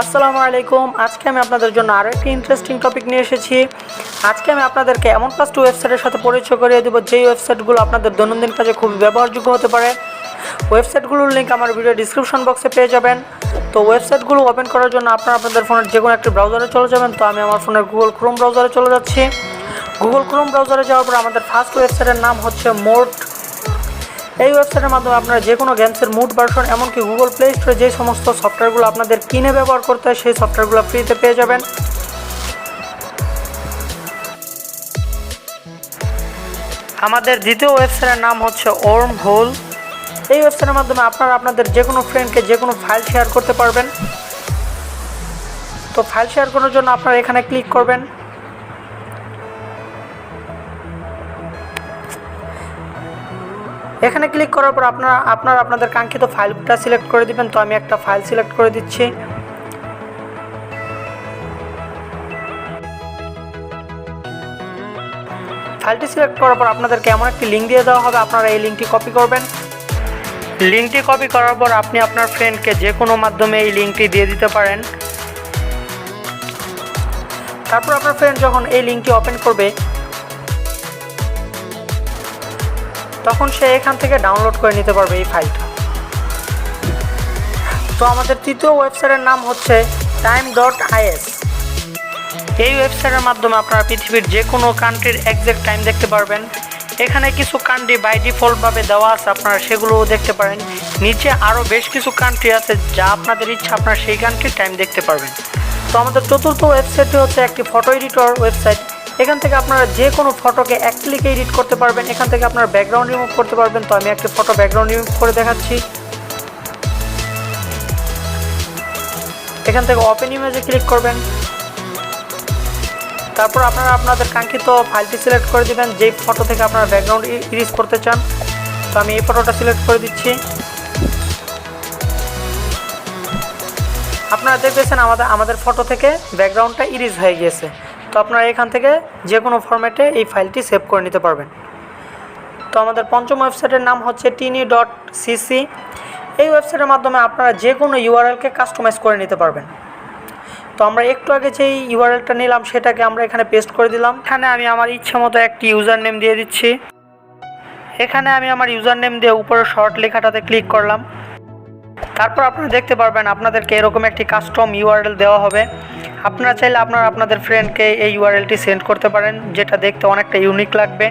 আসসালামু আলাইকুম। আজকে আমি আপনাদের জন্য আরও একটি ইন্টারেস্টিং টপিক নিয়ে এসেছি। আজকে আমি আপনাদেরকে এমন 5টি ওয়েবসাইটের সাথে পরিচয় করিয়ে দেবো যেই ওয়েবসাইটগুলো আপনাদের দৈনন্দিন কাজে খুবই ব্যবহারযোগ্য হতে পারে। ওয়েবসাইটগুলোর লিঙ্ক আমার ভিডিও ডিসক্রিপশন বক্সে পেয়ে যাবেন। তো ওয়েবসাইটগুলো ওপেন করার জন্য আপনাদের ফোনের যে কোনো একটি ব্রাউজারে চলে যাবেন। তো আমি আমার ফোনের গুগল ক্রোম ব্রাউজারে চলে যাচ্ছি। গুগল ক্রোম ব্রাউজারে যাওয়ার পর আমাদের ফার্স্ট ওয়েবসাইটের নাম হচ্ছে মোড। এই ওয়েবসাইটের মাধ্যমে আপনারা যে কোনো গেমসের মুড ভার্সন এমনকি গুগল প্লে স্টোরে যে সমস্ত সফটওয়্যারগুলো আপনাদের কিনে ব্যবহার করতে হয় সেই সফটওয়্যারগুলো ফ্রিতে পেয়ে যাবেন। আমাদের দ্বিতীয় ওয়েবসাইটের নাম হচ্ছে ওর্ম হোল। এই ওয়েবসাইটের মাধ্যমে আপনারা আপনাদের যে কোনো ফ্রেন্ডকে যে কোনো ফাইল শেয়ার করতে পারবেন। তো ফাইল শেয়ার করার জন্য আপনারা এখানে ক্লিক করবেন। এখানে ক্লিক করার পর আপনারা আপনাদের কাঙ্ক্ষিত ফাইলটা সিলেক্ট করে দিবেন। তো আমি একটা ফাইল সিলেক্ট করে দিচ্ছি। ফাইলটি সিলেক্ট করার পর আপনাদেরকে এমন একটি লিঙ্ক দিয়ে দেওয়া হবে, আপনারা এই লিঙ্কটি কপি করবেন। লিঙ্কটি কপি করার পর আপনি আপনার ফ্রেন্ডকে যে কোনো মাধ্যমে এই লিঙ্কটি দিয়ে দিতে পারেন। তারপর আপনার ফ্রেন্ড যখন এই লিঙ্কটি ওপেন করবে তখন সে এখান থেকে ডাউনলোড করে নিতে পারবে এই ফাইলটা। তো আমাদের তৃতীয় ওয়েবসাইটের নাম হচ্ছে time.is। এই ওয়েবসাইটের মাধ্যমে আপনারা পৃথিবীর যে কোনো কান্ট্রির এক্সাক্ট টাইম দেখতে পারবেন। এখানে কিছু কান্ট্রি বাই ডিফল্টভাবে দেওয়া আছে, আপনারা সেগুলোও দেখতে পারেন। নিচে আরও বেশ কিছু কান্ট্রি আছে যা আপনাদের ইচ্ছা আপনারা সেই কান্ট্রির টাইম দেখতে পারবেন। তো আমাদের চতুর্থ ওয়েবসাইটটি হচ্ছে একটি ফটো এডিটর ওয়েবসাইট। এখান থেকে আপনারা যে কোনো ফটোকে এক ক্লিকে এডিট করতে পারবেন। এখান থেকে আপনারা ব্যাকগ্রাউন্ড রিমুভ করতে পারবেন। তো আমি একটি ফটো ব্যাকগ্রাউন্ড রিমুভ করে দেখাচ্ছি। এখান থেকে ওপেন ইমেজে ক্লিক করবেন। তারপর আপনারা আপনাদের কাঙ্ক্ষিত ফাইলটি সিলেক্ট করে দিবেন যেই ফটো থেকে আপনারা ব্যাকগ্রাউন্ড ইরেজ করতে চান। তো আমি এই ফটোটা সিলেক্ট করে দিচ্ছি। আপনারা দেখতেছেন আমাদের ফটো থেকে ব্যাকগ্রাউন্ডটা ইরেজ হয়ে গিয়েছে। তো আপনারা এখান থেকে যে কোনো ফরম্যাটে এই ফাইলটি সেভ করে নিতে পারবেন। তো আমাদের পঞ্চম ওয়েবসাইটের নাম হচ্ছে tiny.cc। এই ওয়েবসাইটের মাধ্যমে আপনারা যে কোনো ইউআরএলকে কাস্টমাইজ করে নিতে পারবেন। তো আমরা একটু আগে যেই ইউআরএলটা নিলাম সেটাকে আমরা এখানে পেস্ট করে দিলাম। এখানে আমি আমার ইচ্ছে মতো একটি ইউজার নেম দিয়ে দিচ্ছি। এখানে আমি আমার ইউজার নেম দিয়ে উপরে শর্ট লেখাটাতে ক্লিক করলাম। তারপর আপনারা দেখতে পারবেন আপনাদেরকে এরকম একটি কাস্টম ইউআরএল দেওয়া হবে। আপনারা চাইলে আপনাদের ফ্রেন্ডকে এই ইউআরএলটি সেন্ড করতে পারেন, যেটা দেখতে অনেকটা ইউনিক লাগবে।